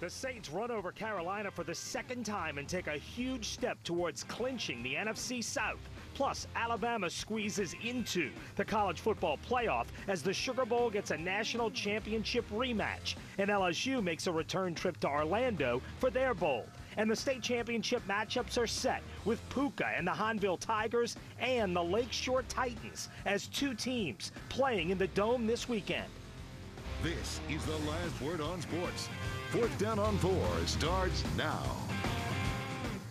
The Saints run over Carolina for the second time and take a huge step towards clinching the NFC South. Plus, Alabama squeezes into the college football playoff as the Sugar Bowl gets a national championship rematch. And LSU makes a return trip to Orlando for their bowl. And the state championship matchups are set with Puka and the Hahnville Tigers and the Lakeshore Titans as two teams playing in the Dome this weekend. This is the last word on sports. 4th Down on 4 starts now.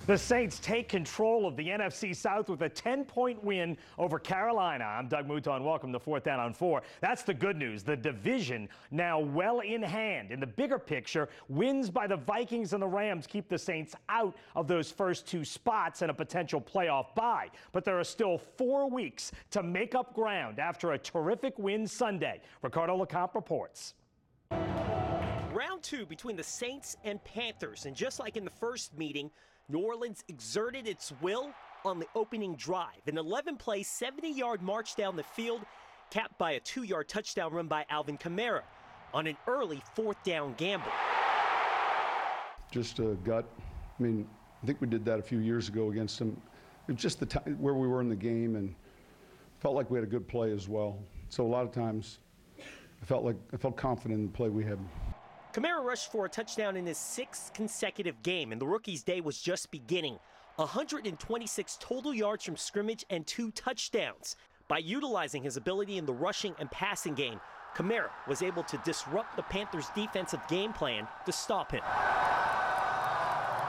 The Saints take control of the NFC South with a 10-point win over Carolina. I'm Doug Mouton. Welcome to 4th Down on 4. That's the good news. The division now well in hand. In the bigger picture, wins by the Vikings and the Rams keep the Saints out of those first two spots and a potential playoff bye. But there are still 4 weeks to make up ground after a terrific win Sunday. Ricardo LeCompte reports. Round 2 between the Saints and Panthers, and just like in the first meeting, New Orleans exerted its will on the opening drive. An 11-play, 70-yard march down the field, capped by a 2-yard touchdown run by Alvin Kamara on an early 4th down gamble. Just a gut. I mean, I think we did that a few years ago against them. It was just the time where we were in the game and felt like we had a good play as well. So a lot of times I felt confident in the play we had. Kamara rushed for a touchdown in his 6th consecutive game, and the rookie's day was just beginning. 126 total yards from scrimmage and 2 touchdowns. By utilizing his ability in the rushing and passing game, Kamara was able to disrupt the Panthers' defensive game plan to stop him.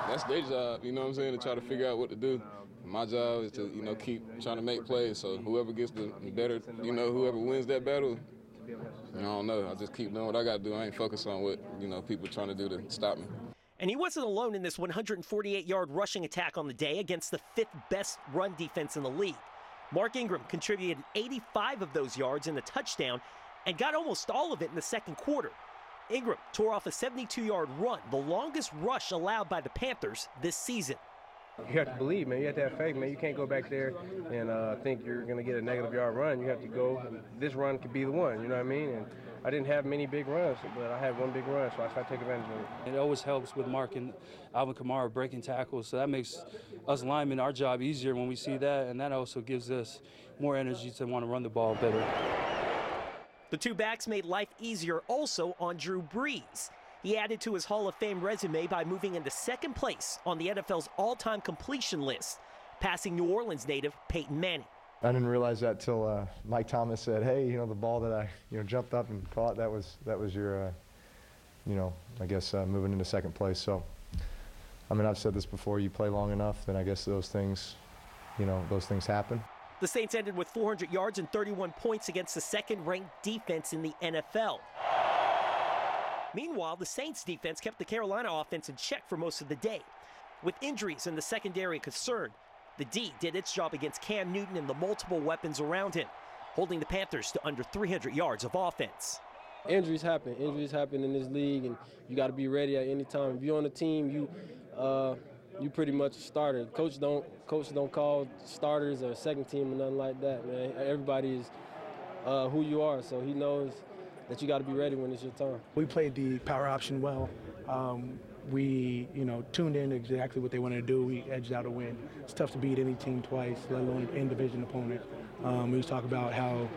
That's their job, you know what I'm saying, to try to figure out what to do. My job is to, keep trying to make plays, so whoever gets the better, whoever wins that battle, I don't know. I just keep doing what I got to do. I ain't focused on what, people trying to do to stop me. And he wasn't alone in this 148-yard rushing attack on the day against the 5th best run defense in the league. Mark Ingram contributed 85 of those yards in a touchdown and got almost all of it in the second quarter. Ingram tore off a 72-yard run, the longest rush allowed by the Panthers this season. You have to believe, man. You have to have faith, man. You can't go back there and think you're going to get a negative yard run. You have to go. This run could be the one, you know what I mean? And I didn't have many big runs, but I had one big run, so I tried to take advantage of it. It always helps with Mark and Alvin Kamara breaking tackles, so that makes us linemen, our job easier when we see that, and that also gives us more energy to want to run the ball better. The two backs made life easier also on Drew Brees. He added to his Hall of Fame resume by moving into 2nd place on the NFL's all-time completion list, passing New Orleans native Peyton Manning. I didn't realize that till Mike Thomas said, "Hey, the ball that I, jumped up and caught, that was your, I guess moving into 2nd place." So, I mean, I've said this before. You play long enough, then I guess those things happen. The Saints ended with 400 yards and 31 points against the 2nd-ranked defense in the NFL. Meanwhile, the Saints defense kept the Carolina offense in check for most of the day. With injuries and the secondary concerned, the D did its job against Cam Newton and the multiple weapons around him, holding the Panthers to under 300 yards of offense. Injuries happen in this league, and you got to be ready at any time. If you're on the team, you pretty much a starter. Coach don't call starters or second team or nothing like that, man. Everybody is who you are, so he knows that you got to be ready when it's your time. We played the power option well. We, tuned in exactly what they wanted to do. We edged out a win. It's tough to beat any team twice, let alone an in-division opponent. We just talk about how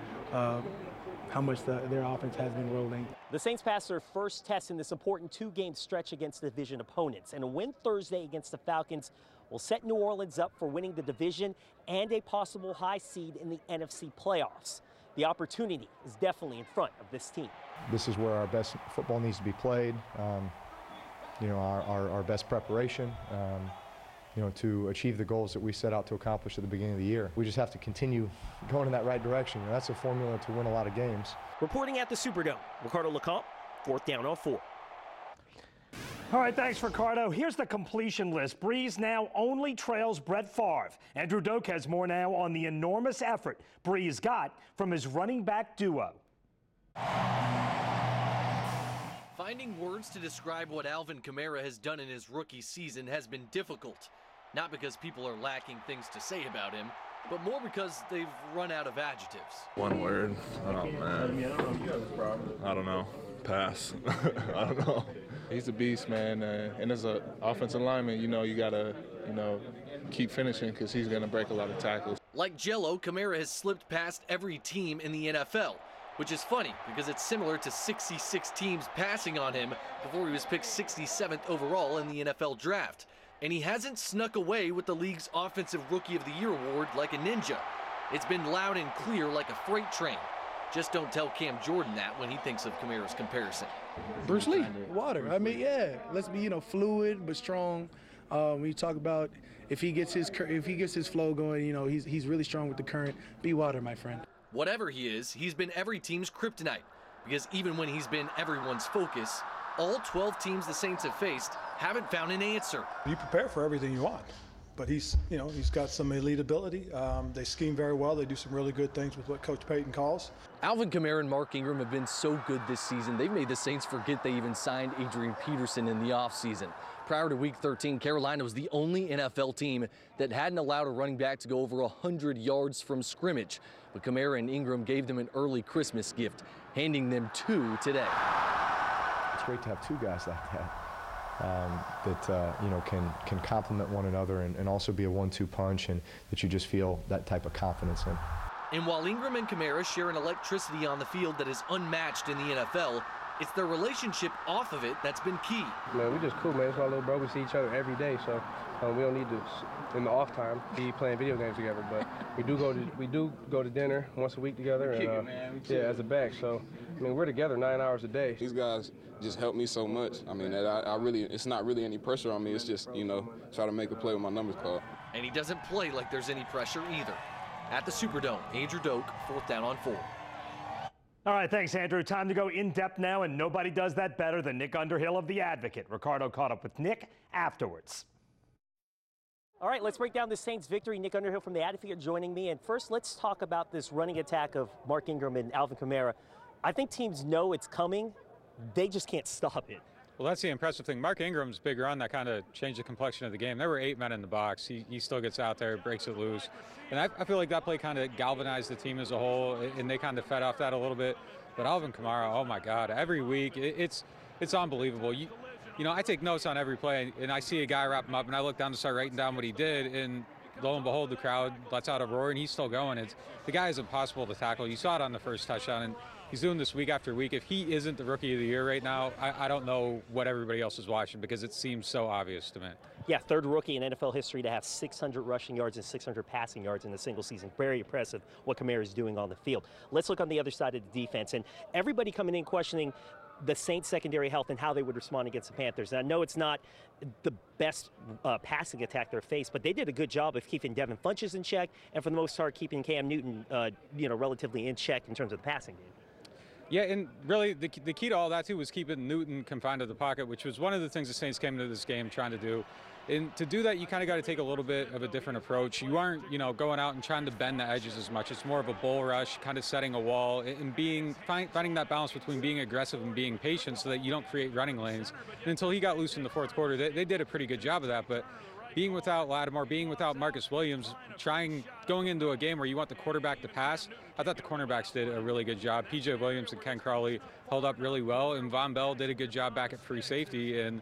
much their offense has been rolling. The Saints passed their first test in this important 2-game stretch against division opponents, and a win Thursday against the Falcons will set New Orleans up for winning the division and a possible high seed in the NFC playoffs. The opportunity is definitely in front of this team. This is where our best football needs to be played. Our best preparation, to achieve the goals that we set out to accomplish at the beginning of the year. We just have to continue going in that right direction. That's a formula to win a lot of games. Reporting at the Superdome, Ricardo LeCompte, 4th Down on 4. All right, thanks, Ricardo. Here's the completion list. Brees now only trails Brett Favre. Andrew Doak has more now on the enormous effort Brees got from his running back duo. Finding words to describe what Alvin Kamara has done in his rookie season has been difficult. Not because people are lacking things to say about him, but more because they've run out of adjectives. One word? Oh, man. I don't know. Pass. I don't know. He's a beast, man, and as an offensive lineman, you got to, keep finishing because he's going to break a lot of tackles. Like Jello, Kamara has slipped past every team in the NFL, which is funny because it's similar to 66 teams passing on him before he was picked 67th overall in the NFL draft. And he hasn't snuck away with the league's Offensive Rookie of the Year award like a ninja. It's been loud and clear like a freight train. Just don't tell Cam Jordan that when he thinks of Kamara's comparison. Bruce Lee, water. I mean, yeah, let's be, fluid but strong. When you talk about if he gets his flow going, he's really strong with the current. Be water, my friend. Whatever he is, he's been every team's kryptonite. Because even when he's been everyone's focus, all 12 teams the Saints have faced haven't found an answer. You prepare for everything you want. But he's got some elite ability. They scheme very well. They do some really good things with what Coach Payton calls. Alvin Kamara and Mark Ingram have been so good this season, they've made the Saints forget they even signed Adrian Peterson in the offseason. Prior to Week 13, Carolina was the only NFL team that hadn't allowed a running back to go over 100 yards from scrimmage. But Kamara and Ingram gave them an early Christmas gift, handing them 2 today. It's great to have 2 guys like that. That can complement one another and also be a 1-2 punch, and that you just feel that type of confidence in. And while Ingram and Kamara share an electricity on the field that is unmatched in the NFL, it's their relationship off of it that's been key. Man, we just cool, man. It's my little bro. We see each other every day, so we don't need to, in the off time, be playing video games together. But we do go to dinner once a week together, and as a back. So we're together 9 hours a day. These guys just help me so much. I mean, it's not really any pressure on me. It's just, try to make a play with my numbers called. And he doesn't play like there's any pressure either. At the Superdome, Andrew Doak, 4th Down on 4. All right, thanks, Andrew. Time to go in-depth now, and nobody does that better than Nick Underhill of The Advocate. Ricardo caught up with Nick afterwards. All right, let's break down the Saints' victory. Nick Underhill from The Advocate joining me. And first, let's talk about this running attack of Mark Ingram and Alvin Kamara. I think teams know it's coming. They just can't stop it. Well, that's the impressive thing. Mark Ingram's big run that kind of changed the complexion of the game. There were 8 men in the box. He still gets out there, breaks it loose. And I feel like that play kind of galvanized the team as a whole, and they kind of fed off that a little bit. But Alvin Kamara, oh my God, every week, it's unbelievable. I take notes on every play, and I see a guy wrap him up, and I look down to start writing down what he did, and lo and behold, the crowd lets out a roar, and he's still going. The guy is impossible to tackle. You saw it on the first touchdown, and he's doing this week after week. If he isn't the Rookie of the Year right now, I don't know what everybody else is watching, because it seems so obvious to me. Yeah, 3rd rookie in NFL history to have 600 rushing yards and 600 passing yards in a single season. Very impressive what Kamara is doing on the field. Let's look on the other side of the defense. And everybody coming in questioning the Saints' secondary health and how they would respond against the Panthers. And I know it's not the best passing attack they're faced, but they did a good job of keeping Devin Funchess in check and, for the most part, keeping Cam Newton relatively in check in terms of the passing game. Yeah, and really the key to all that, too, was keeping Newton confined to the pocket, which was one of the things the Saints came into this game trying to do. And to do that, you kind of got to take a little bit of a different approach. You aren't, going out and trying to bend the edges as much. It's more of a bull rush, kind of setting a wall, and finding that balance between being aggressive and being patient so that you don't create running lanes. And until he got loose in the 4th quarter, they did a pretty good job of that. But being without Lattimore, being without Marcus Williams, going into a game where you want the quarterback to pass, I thought the cornerbacks did a really good job. P.J. Williams and Ken Crawley held up really well, and Von Bell did a good job back at free safety. And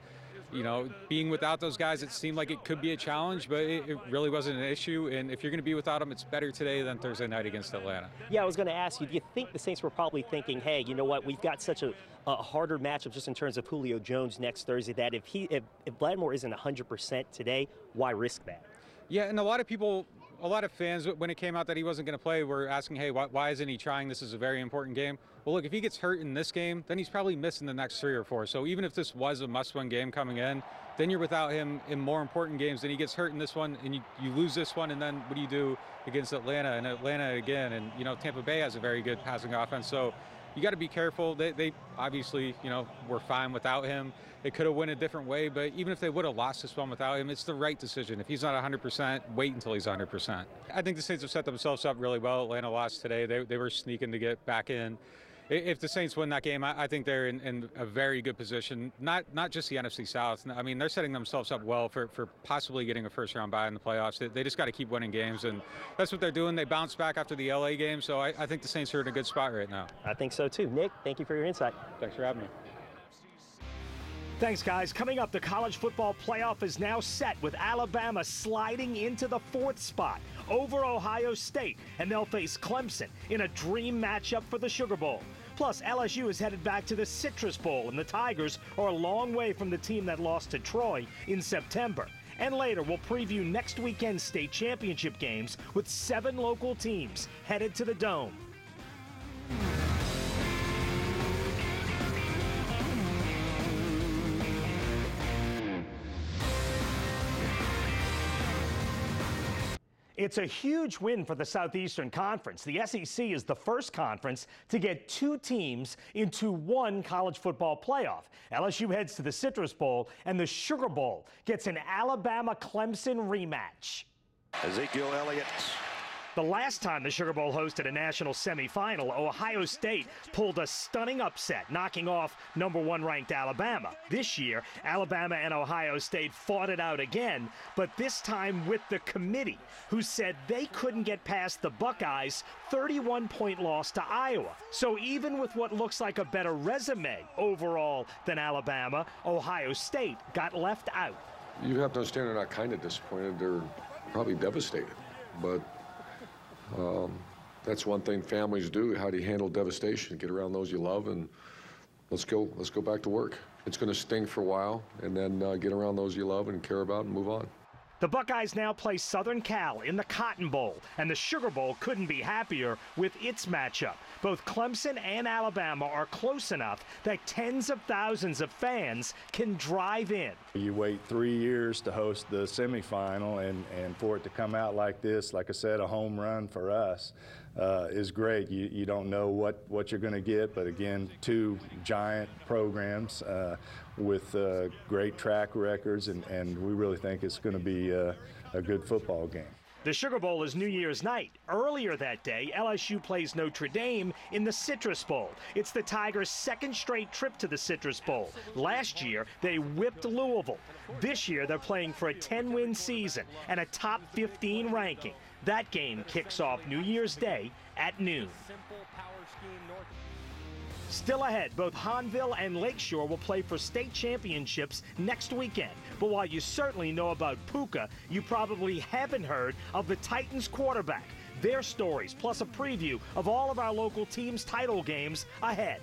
being without those guys, it seemed like it could be a challenge, but it really wasn't an issue. And if you're going to be without them, it's better today than Thursday night against Atlanta. Yeah, I was going to ask you, do you think the Saints were probably thinking, hey, you know what, we've got such a harder matchup just in terms of Julio Jones next Thursday, that if Lattimore isn't 100% today, why risk that? Yeah, and a lot of fans, when it came out that he wasn't going to play, were asking, hey, why isn't he trying? This is a very important game. Well, look, if he gets hurt in this game, then he's probably missing the next 3 or 4. So even if this was a must-win game coming in, then you're without him in more important games. Then he gets hurt in this one, and you lose this one, and then what do you do against Atlanta? And Atlanta again, and Tampa Bay has a very good passing offense. So you got to be careful. They obviously, were fine without him. It could have went a different way, but even if they would have lost this one without him, it's the right decision. If he's not 100%, wait until he's 100%. I think the Saints have set themselves up really well. Atlanta lost today. They were sneaking to get back in. If the Saints win that game, I think they're in a very good position. Not just the NFC South. I mean, they're setting themselves up well for possibly getting a first-round bye in the playoffs. They just got to keep winning games, and that's what they're doing. They bounced back after the LA game, so I think the Saints are in a good spot right now. I think so, too. Nick, thank you for your insight. Thanks for having me. Thanks, guys. Coming up, the college football playoff is now set with Alabama sliding into the 4th spot over Ohio State, and they'll face Clemson in a dream matchup for the Sugar Bowl. Plus, LSU is headed back to the Citrus Bowl, and the Tigers are a long way from the team that lost to Troy in September. And later, we'll preview next weekend's state championship games with 7 local teams headed to the Dome. It's a huge win for the Southeastern Conference. The SEC is the first conference to get 2 teams into one college football playoff. LSU heads to the Citrus Bowl, and the Sugar Bowl gets an Alabama-Clemson rematch. Ezekiel Elliott. The last time the Sugar Bowl hosted a national semifinal, Ohio State pulled a stunning upset, knocking off #1 ranked Alabama. This year, Alabama and Ohio State fought it out again, but this time with the committee, who said they couldn't get past the Buckeyes' 31-point loss to Iowa. So even with what looks like a better resume overall than Alabama, Ohio State got left out. You have to understand they're not kind of disappointed. They're probably devastated, but that's one thing families do. How do you handle devastation? Get around those you love, and let's go back to work. It's going to sting for a while, and then get around those you love and care about and move on. The Buckeyes now play Southern Cal in the Cotton Bowl, and the Sugar Bowl couldn't be happier with its matchup. Both Clemson and Alabama are close enough that tens of thousands of fans can drive in. You wait 3 years to host the semifinal, and for it to come out like this, like I said, a home run for us is great. You don't know what you're going to get, but again, 2 giant programs with great track records, and we really think it's going to be a good football game. The Sugar Bowl is New Year's night. Earlier that day, LSU plays Notre Dame in the Citrus Bowl. It's the Tigers' 2nd straight trip to the Citrus Bowl. Last year, they whipped Louisville. This year, they're playing for a 10-win season and a top 15 ranking. That game kicks off New Year's Day at noon. Still ahead, both Hahnville and Lakeshore will play for state championships next weekend. But while you certainly know about Puka, you probably haven't heard of the Titans quarterback. Their stories, plus a preview of all of our local teams' title games ahead.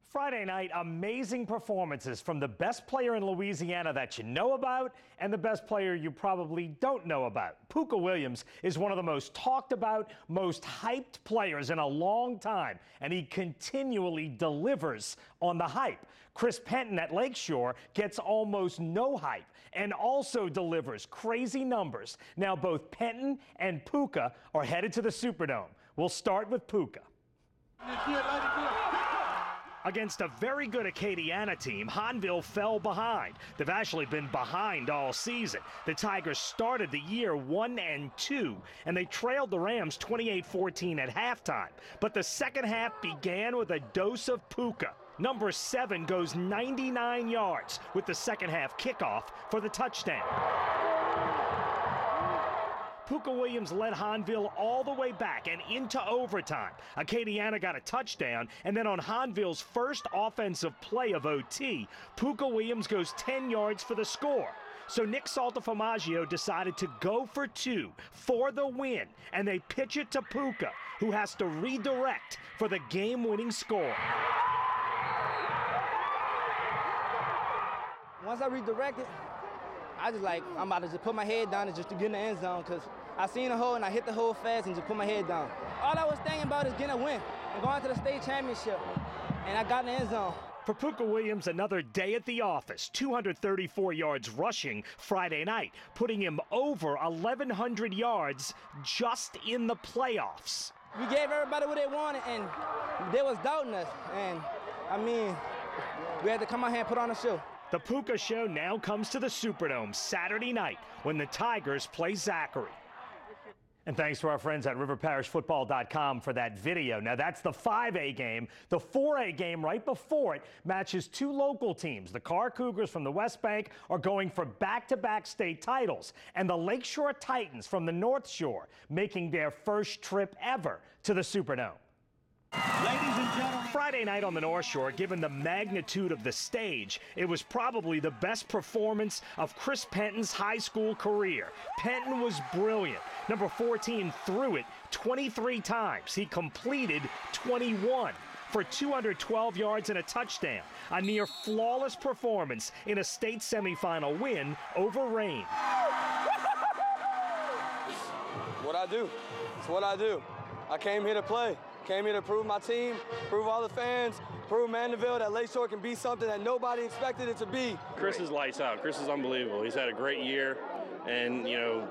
Friday night, amazing performances from the best player in Louisiana that you know about and the best player you probably don't know about. Puka Williams is one of the most talked about, most hyped players in a long time, and he continually delivers on the hype. Chris Penton at Lakeshore gets almost no hype and also delivers crazy numbers. Now both Penton and Puka are headed to the Superdome. We'll start with Puka. Against a very good Acadiana team, Hahnville fell behind. They've actually been behind all season. The Tigers started the year 1-2, and they trailed the Rams 28-14 at halftime. But the second half began with a dose of Puka. Number 7 goes 99 yards with the second half kickoff for the touchdown. Puka Williams led Hahnville all the way back and into overtime. Acadiana got a touchdown, and then on Hahnville's first offensive play of OT, Puka Williams goes 10 yards for the score. So Nick Saltaformaggio decided to go for 2 for the win, and they pitch it to Puka, who has to redirect for the game-winning score. Once I redirected, I just I'm about to just put my head down and just to get in the end zone, because I seen a hole and I hit the hole fast and just put my head down. All I was thinking about is getting a win and going to the state championship, and I got in the end zone. For Puka Williams, another day at the office, 234 yards rushing Friday night, putting him over 1,100 yards just in the playoffs. We gave everybody what they wanted, and they was doubting us, and I mean, we had to come out here and put on a show. The Puka show now comes to the Superdome Saturday night when the Tigers play Zachary. And thanks to our friends at riverparishfootball.com for that video. Now, that's the 5A game. The 4A game right before it matches two local teams. The Carr Cougars from the West Bank are going for back-to-back state titles, and the Lakeshore Titans from the North Shore making their first trip ever to the Superdome. Ladies and gentlemen, Friday night on the North Shore, given the magnitude of the stage, it was probably the best performance of Chris Penton's high school career. Penton was brilliant. Number 14 threw it 23 times. He completed 21 for 212 yards and a touchdown. A near flawless performance in a state semifinal win over Rain. What I do. It's what I do. I came here to play. Came here to prove my team, prove all the fans, prove Mandeville that Lakeshore can be something that nobody expected it to be. Chris is lights out. Chris is unbelievable. He's had a great year, and, you know,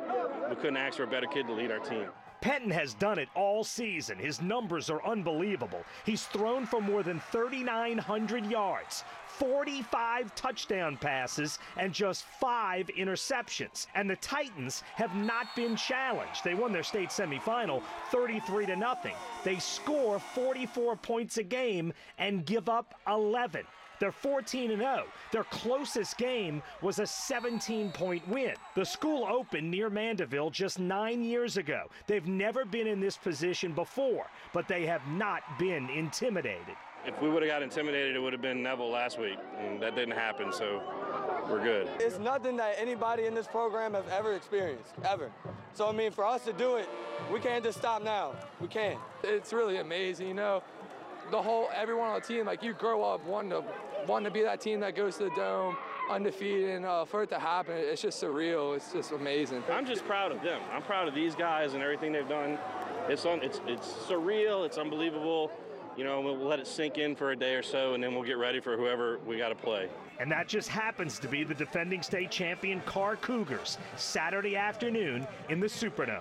we couldn't ask for a better kid to lead our team. Penton has done it all season. His numbers are unbelievable. He's thrown for more than 3,900 yards, 45 touchdown passes, and just 5 interceptions. And the Titans have not been challenged. They won their state semifinal 33-0. They score 44 points a game and give up 11. They're 14-0. Their closest game was a 17-point win. The school opened near Mandeville just 9 years ago. They've never been in this position before, but they have not been intimidated. If we would have got intimidated, it would have been Neville last week, and that didn't happen, so we're good. It's nothing that anybody in this program has ever experienced, ever. So, I mean, for us to do it, we can't just stop now. We can't. It's really amazing, you know. Everyone on the team, like, you grow up wanting to be that team that goes to the Dome, undefeated, and for it to happen, it's just surreal. It's just amazing. I'm just proud of them. I'm proud of these guys and everything they've done. It's surreal. It's unbelievable. You know, we'll let it sink in for a day or so, and then we'll get ready for whoever we got to play. And that just happens to be the defending state champion Carr Cougars, Saturday afternoon in the Superdome.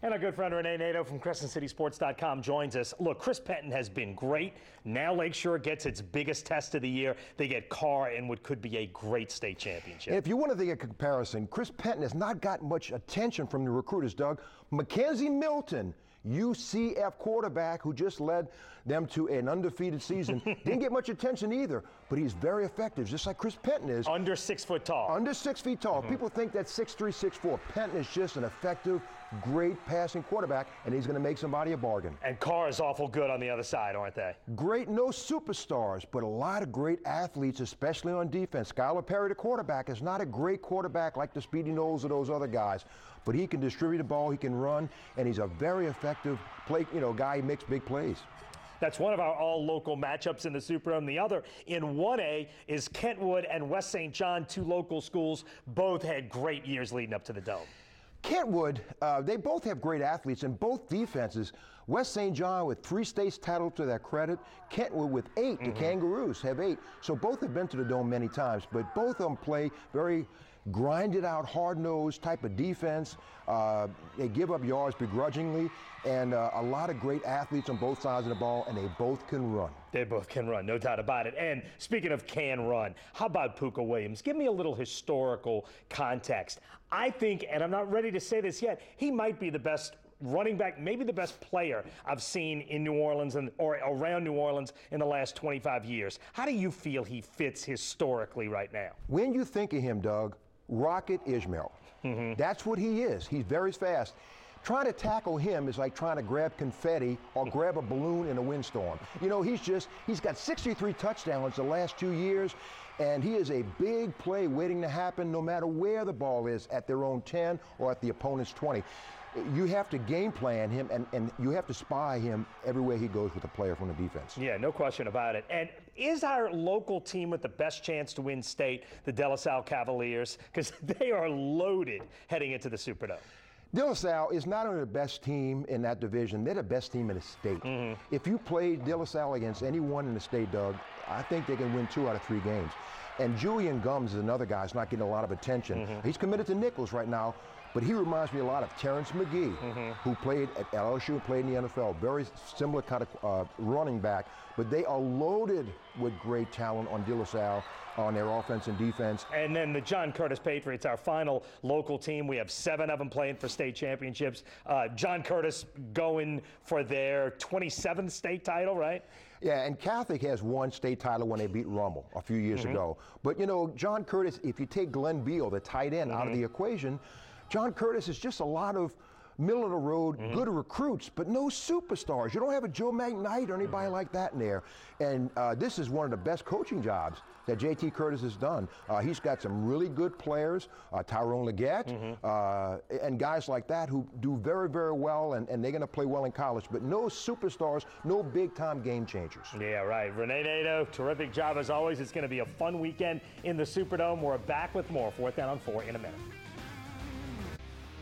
And our good friend Renee Nato from CrescentCitySports.com joins us. Look, Chris Penton has been great. Now Lakeshore gets its biggest test of the year. They get Carr in what could be a great state championship. If you want to think of comparison, Chris Penton has not gotten much attention from the recruiters, Doug. Mackenzie Milton, UCF quarterback who just led them to an undefeated season, didn't get much attention either, but he's very effective, just like Chris Penton is. Under 6 foot tall. Under 6 feet tall. People think that's 6'3", 6'4". Penton is just an effective, great passing quarterback, and he's going to make somebody a bargain. And Carr is awful good on the other side, aren't they? Great, no superstars, but a lot of great athletes, especially on defense. Skylar Perry, the quarterback, is not a great quarterback like the Speedy Knowles or those other guys, but he can distribute the ball, he can run, and he's a very effective guy. He makes big plays. That's one of our all-local matchups in the Superdome. The other in 1A is Kentwood and West St. John, two local schools. Both had great years leading up to the Dome. Kentwood, they both have great athletes in both defenses. West St. John with 3 states titles to their credit. Kentwood with 8. The Kangaroos have 8. So both have been to the Dome many times, but both of them play very grinded out, hard-nosed type of defense. They give up yards begrudgingly, and a lot of great athletes on both sides of the ball, and they both can run. They both can run, no doubt about it. And speaking of can run, how about Puka Williams? Give me a little historical context. I think, and I'm not ready to say this yet, he might be the best running back, maybe the best player I've seen in New Orleans or around New Orleans in the last 25 years. How do you feel he fits historically right now? When you think of him, Doug, Rocket Ishmael. That's what he is. He's very fast. Trying to tackle him is like trying to grab confetti or grab a balloon in a windstorm. You know, he's got 63 touchdowns the last 2 years, and he is a big play waiting to happen no matter where the ball is, at their own 10 or at the opponent's 20. You have to game plan him, and you have to spy him everywhere he goes with a player from the defense. Yeah, no question about it. And is our local team with the best chance to win state the De La Salle Cavaliers? Because they are loaded heading into the Superdome. De La Salle is not only the best team in that division, they're the best team in the state. If you play De La Salle against anyone in the state, Doug, I think they can win 2 out of 3 games. And Julian Gums is another guy who's not getting a lot of attention. He's committed to Nichols right now, but he reminds me a lot of Terrence McGee, who played at LSU and played in the NFL. Very similar kind of running back, but they are loaded with great talent on De La Salle, on their offense and defense. And then the John Curtis Patriots, our final local team. We have 7 of them playing for state championships. John Curtis going for their 27th state title, right? Yeah, and Catholic has won state title when they beat Rummel a few years ago. But, you know, John Curtis, if you take Glenn Beal, the tight end, out of the equation, John Curtis is just a lot of middle of the road, good recruits, but no superstars. You don't have a Joe McKnight or anybody like that in there. And this is one of the best coaching jobs that J.T. Curtis has done. He's got some really good players, Tyrone Leggett, and guys like that who do very, very well, and they're going to play well in college, but no superstars, no big-time game changers. Yeah, right. Renee Nato, terrific job as always. It's going to be a fun weekend in the Superdome. We're back with more 4th Down on 4 in a minute.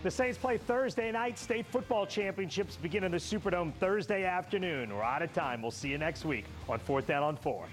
The Saints play Thursday night. State football championships begin in the Superdome Thursday afternoon. We're out of time. We'll see you next week on 4th Down on 4.